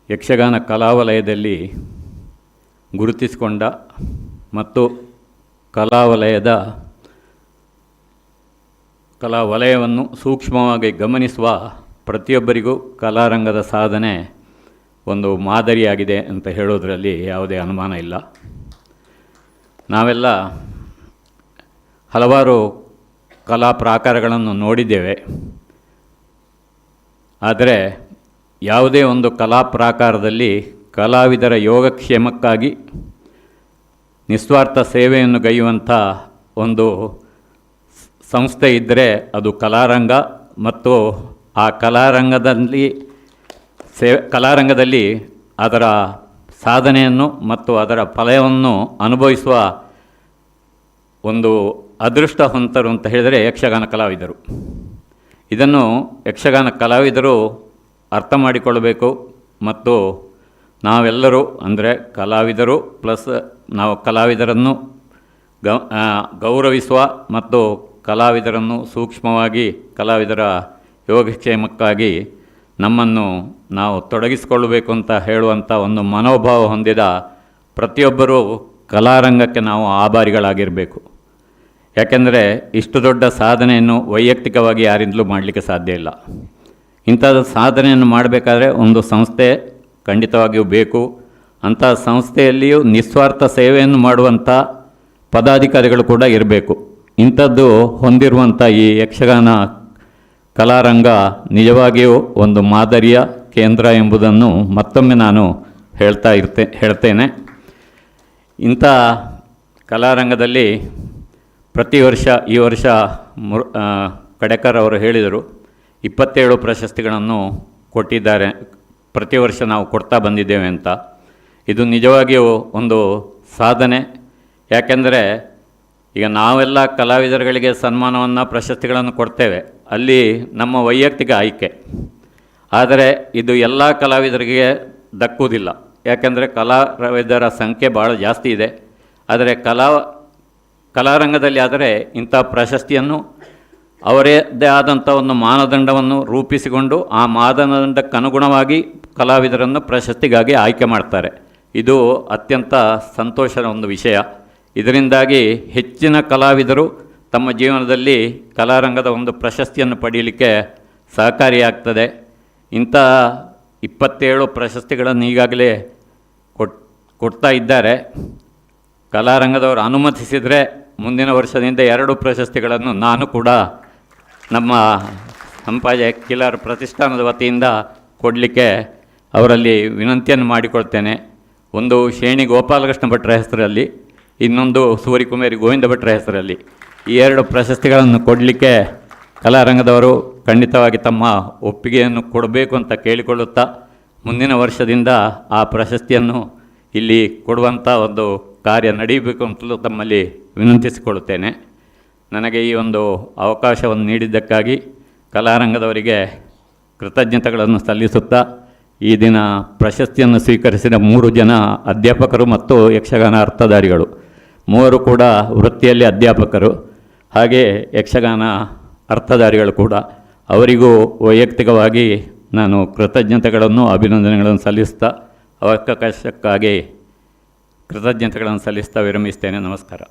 ಯಕ್ಷಗಾನ ಕಲಾವಲಯದಲ್ಲಿ ಗುರುತಿಸಿಕೊಂಡ ಮತ್ತು ಕಲಾವಲಯವನ್ನು ಸೂಕ್ಷ್ಮವಾಗಿ ಗಮನಿಸುವ ಪ್ರತಿಯೊಬ್ಬರಿಗೂ ಕಲಾರಂಗದ ಸಾಧನೆ ಒಂದು ಮಾದರಿಯಾಗಿದೆ ಅಂತ ಹೇಳೋದರಲ್ಲಿ ಯಾವುದೇ ಅನುಮಾನ ಇಲ್ಲ. ನಾವೆಲ್ಲ ಹಲವಾರು ಕಲಾ ಪ್ರಾಕಾರಗಳನ್ನು ನೋಡಿದ್ದೇವೆ. ಆದರೆ ಯಾವುದೇ ಒಂದು ಕಲಾ ಪ್ರಾಕಾರದಲ್ಲಿ ಕಲಾವಿದರ ಯೋಗಕ್ಷೇಮಕ್ಕಾಗಿ ನಿಸ್ವಾರ್ಥ ಸೇವೆಯನ್ನು ಗೈಯುವಂಥ ಒಂದು ಸಂಸ್ಥೆ ಇದ್ದರೆ ಅದು ಕಲಾರಂಗ. ಮತ್ತು ಆ ಕಲಾರಂಗದಲ್ಲಿ ಅದರ ಸಾಧನೆಯನ್ನು ಮತ್ತು ಅದರ ಫಲವನ್ನು ಅನುಭವಿಸುವ ಒಂದು ಅದೃಷ್ಟ ಹೊಂತರು ಅಂತ ಹೇಳಿದರೆ ಯಕ್ಷಗಾನ ಕಲಾವಿದರು. ಇದನ್ನು ಯಕ್ಷಗಾನ ಕಲಾವಿದರು ಅರ್ಥ ಮಾಡಿಕೊಳ್ಳಬೇಕು. ಮತ್ತು ನಾವೆಲ್ಲರೂ ಅಂದರೆ ಕಲಾವಿದರು ಪ್ಲಸ್ ನಾವು ಕಲಾವಿದರನ್ನು ಗೌರವಿಸುವ ಮತ್ತು ಕಲಾವಿದರನ್ನು ಸೂಕ್ಷ್ಮವಾಗಿ ಕಲಾವಿದರ ಯೋಗಕ್ಷೇಮಕ್ಕಾಗಿ ನಮ್ಮನ್ನು ನಾವು ತೊಡಗಿಸಿಕೊಳ್ಳಬೇಕು ಅಂತ ಹೇಳುವಂಥ ಒಂದು ಮನೋಭಾವ ಹೊಂದಿದ ಪ್ರತಿಯೊಬ್ಬರೂ ಕಲಾರಂಗಕ್ಕೆ ನಾವು ಆಭಾರಿಗಳಾಗಿರಬೇಕು. ಯಾಕೆಂದರೆ ಇಷ್ಟು ದೊಡ್ಡ ಸಾಧನೆಯನ್ನು ವೈಯಕ್ತಿಕವಾಗಿ ಯಾರಿಂದಲೂ ಮಾಡಲಿಕ್ಕೆ ಸಾಧ್ಯ ಇಲ್ಲ. ಇಂಥದ್ದು ಸಾಧನೆಯನ್ನು ಮಾಡಬೇಕಾದ್ರೆ ಒಂದು ಸಂಸ್ಥೆ ಖಂಡಿತವಾಗಿಯೂ ಬೇಕು. ಅಂಥ ಸಂಸ್ಥೆಯಲ್ಲಿಯೂ ನಿಸ್ವಾರ್ಥ ಸೇವೆಯನ್ನು ಮಾಡುವಂಥ ಪದಾಧಿಕಾರಿಗಳು ಕೂಡ ಇರಬೇಕು. ಇಂಥದ್ದು ಹೊಂದಿರುವಂಥ ಈ ಯಕ್ಷಗಾನ ಕಲಾರಂಗ ನಿಜವಾಗಿಯೂ ಒಂದು ಮಾದರಿಯ ಕೇಂದ್ರ ಎಂಬುದನ್ನು ಮತ್ತೊಮ್ಮೆ ನಾನು ಹೇಳ್ತೇನೆ. ಇಂಥ ಕಲಾರಂಗದಲ್ಲಿ ಪ್ರತಿ ವರ್ಷ ಈ ವರ್ಷ ಕಡೆಕರ್ ಅವರು ಹೇಳಿದರು 27 ಪ್ರಶಸ್ತಿಗಳನ್ನು ಕೊಟ್ಟಿದ್ದಾರೆ, ಪ್ರತಿ ವರ್ಷ ನಾವು ಕೊಡ್ತಾ ಬಂದಿದ್ದೇವೆ ಅಂತ. ಇದು ನಿಜವಾಗಿಯೂ ಒಂದು ಸಾಧನೆ. ಯಾಕೆಂದರೆ ಈಗ ನಾವೆಲ್ಲ ಕಲಾವಿದರುಗಳಿಗೆ ಸನ್ಮಾನವನ್ನು ಪ್ರಶಸ್ತಿಗಳನ್ನು ಕೊಡ್ತೇವೆ, ಅಲ್ಲಿ ನಮ್ಮ ವೈಯಕ್ತಿಕ ಆಯ್ಕೆ. ಆದರೆ ಇದು ಎಲ್ಲ ಕಲಾವಿದರಿಗೆ ದಕ್ಕುವುದಿಲ್ಲ. ಯಾಕೆಂದರೆ ಕಲಾವಿದರ ಸಂಖ್ಯೆ ಭಾಳ ಜಾಸ್ತಿ ಇದೆ. ಆದರೆ ಕಲಾರಂಗದಲ್ಲಿ ಆದರೆ ಇಂಥ ಪ್ರಶಸ್ತಿಯನ್ನು ಅವರದೇ ಆದಂಥ ಒಂದು ಮಾನದಂಡವನ್ನು ರೂಪಿಸಿಕೊಂಡು ಆ ಮಾನದಂಡಕ್ಕನುಗುಣವಾಗಿ ಕಲಾವಿದರನ್ನು ಪ್ರಶಸ್ತಿಗಾಗಿ ಆಯ್ಕೆ ಮಾಡ್ತಾರೆ. ಇದು ಅತ್ಯಂತ ಸಂತೋಷದ ಒಂದು ವಿಷಯ. ಇದರಿಂದಾಗಿ ಹೆಚ್ಚಿನ ಕಲಾವಿದರು ತಮ್ಮ ಜೀವನದಲ್ಲಿ ಕಲಾರಂಗದ ಒಂದು ಪ್ರಶಸ್ತಿಯನ್ನು ಪಡೆಯಲಿಕ್ಕೆ ಸಹಕಾರಿಯಾಗ್ತದೆ. ಇಂಥ 27 ಪ್ರಶಸ್ತಿಗಳನ್ನು ಈಗಾಗಲೇ ಕೊಡ್ತಾ ಇದ್ದಾರೆ. ಕಲಾರಂಗದವರು ಅನುಮತಿಸಿದರೆ ಮುಂದಿನ ವರ್ಷದಿಂದ 2 ಪ್ರಶಸ್ತಿಗಳನ್ನು ನಾನು ಕೂಡ ನಮ್ಮ ಸಂಪಾಜೆ ಕಿಲಾರ್ ಪ್ರತಿಷ್ಠಾನದ ವತಿಯಿಂದ ಕೊಡಲಿಕ್ಕೆ ಅವರಲ್ಲಿ ವಿನಂತಿಯನ್ನು ಮಾಡಿಕೊಳ್ತೇನೆ. ಒಂದು ಶೇಣಿ ಗೋಪಾಲಕೃಷ್ಣ ಭಟ್ರ ಹೆಸರಲ್ಲಿ, ಇನ್ನೊಂದು ಸೂರ್ಯಕುಮಾರಿ ಗೋವಿಂದ ಭಟ್ರ ಹೆಸರಲ್ಲಿ. ಈ 2 ಪ್ರಶಸ್ತಿಗಳನ್ನು ಕೊಡಲಿಕ್ಕೆ ಕಲಾರಂಗದವರು ಖಂಡಿತವಾಗಿ ತಮ್ಮ ಒಪ್ಪಿಗೆಯನ್ನು ಕೊಡಬೇಕು ಅಂತ ಕೇಳಿಕೊಳ್ಳುತ್ತಾ, ಮುಂದಿನ ವರ್ಷದಿಂದ ಆ ಪ್ರಶಸ್ತಿಯನ್ನು ಇಲ್ಲಿ ಕೊಡುವಂಥ ಒಂದು ಕಾರ್ಯ ನಡೆಯಬೇಕು ಅಂತಲೂ ತಮ್ಮಲ್ಲಿ ವಿನಂತಿಸಿಕೊಳ್ಳುತ್ತೇನೆ. ನನಗೆ ಈ ಒಂದು ಅವಕಾಶವನ್ನು ನೀಡಿದ್ದಕ್ಕಾಗಿ ಕಲಾರಂಗದವರಿಗೆ ಕೃತಜ್ಞತೆಗಳನ್ನು ಸಲ್ಲಿಸುತ್ತಾ, ಈ ದಿನ ಪ್ರಶಸ್ತಿಯನ್ನು ಸ್ವೀಕರಿಸಿದ 3 ಜನ ಅಧ್ಯಾಪಕರು ಮತ್ತು ಯಕ್ಷಗಾನ ಅರ್ಥಧಾರಿಗಳು, 3 ಕೂಡ ವೃತ್ತಿಯಲ್ಲಿ ಅಧ್ಯಾಪಕರು, ಹಾಗೆ ಯಕ್ಷಗಾನ ಅರ್ಥಧಾರಿಗಳು ಕೂಡ, ಅವರಿಗೂ ವೈಯಕ್ತಿಕವಾಗಿ ನಾನು ಕೃತಜ್ಞತೆಗಳನ್ನು ಅಭಿನಂದನೆಗಳನ್ನು ಸಲ್ಲಿಸ್ತಾ ಅವಕಾಶಕ್ಕಾಗಿ ಕೃತಜ್ಞತೆಗಳನ್ನು ಸಲ್ಲಿಸ್ತಾ ವಿರಮಿಸ್ತೇನೆ. ನಮಸ್ಕಾರ.